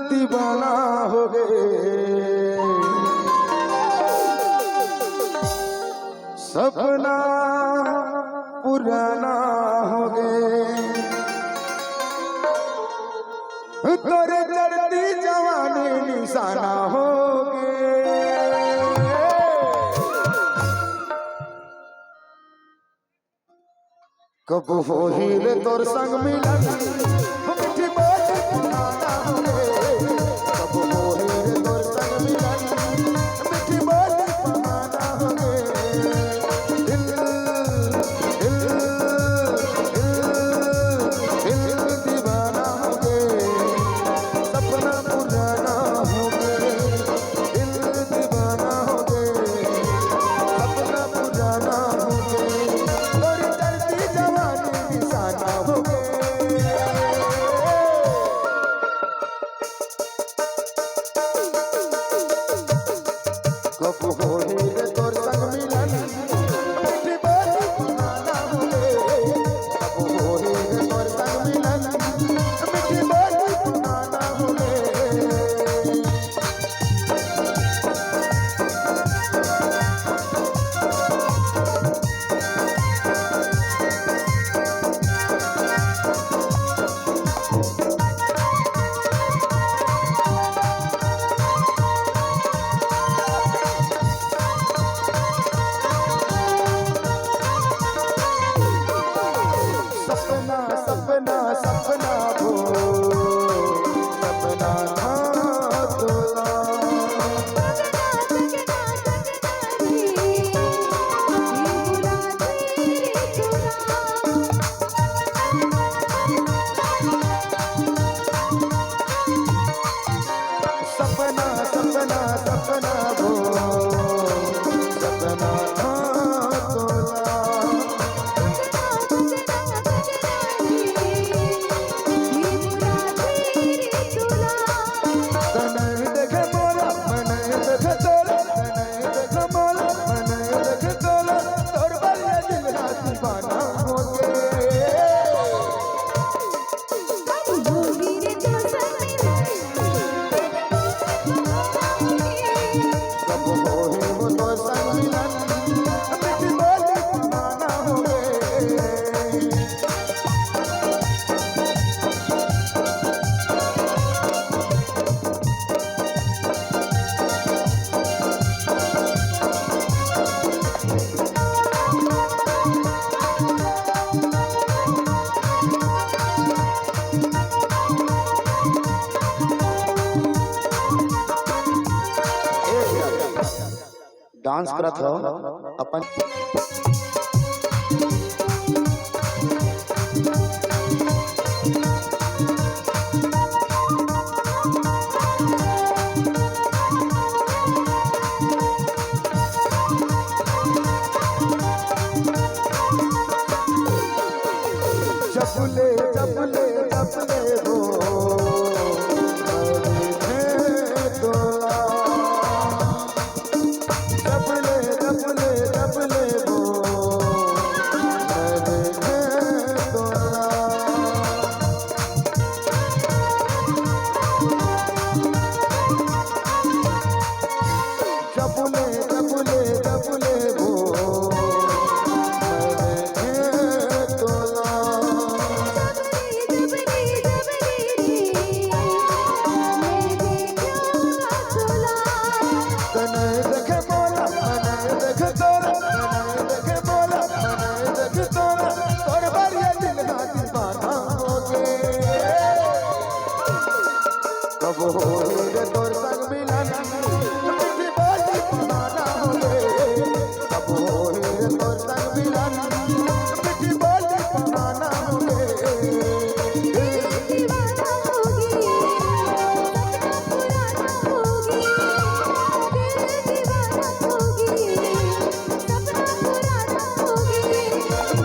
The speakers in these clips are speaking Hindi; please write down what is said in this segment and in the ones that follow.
दीवाना हो गए, सपना पुराना हो गए, तोरे चढ़ती जवानी निशाना हो गए। कब हो हीरे तोर संग मिलन, मिठी बात पुराना हो गए, कब हो हीरे तोर संग मिलन, मिठी बात पुराना हो गए। दिल दिल दिल दिल दीवाना हो गए, सपना पुराना हो गए, दिल दीवाना हो गए, सपना पुराना हो गए, और चलती जवानी निशाना हो गए। कब हो हीरे तोर संग मिलन, मिठी बात पुराना हो गए, कब हो हीरे तोर संग मिलन, मिठी बात पुराना हो गए। सपना सपना सपना वो सपना था तोला, सपना सपना सपना वो सपना था तोला। तनय देखे बोला मनय देखे तोला, तनय देखे बोला मनय देखे तोला, तोर बलिया दिल रात दीवाना हो गए। कब हो ही वो तोर संग मिलन, मिठी बात पुराना हो गए। डांस करत हो अपन चपले चपले चपले हो तोला, चपले चपले चपले हो तोला। चपले चपले चपले हो तोला, तनय देखे बोला मनय देखे तोला, तनय देखे बोला मनय देखे तोला, तोर बलिया दिल रात दीवाना हो गए। कब हो हीरे तोर संग मिलन, मिठी बात पुराना हो गए, कब हो हीरे तोर संग मिलन, मिठी बात पुराना हो गए।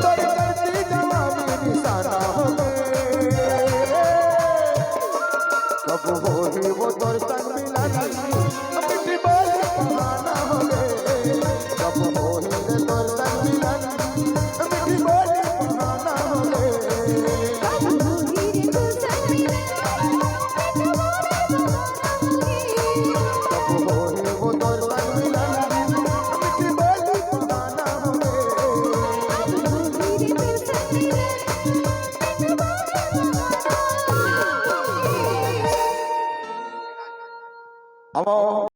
तोरे चढ़ती जवानी निशाना हो गए, कब हो ही वो तोर संग मिलन, मिठी बात पुराना हो गए, कब हो ही तोर संग मिलन, मिठी बात पुराना हो गए। आओ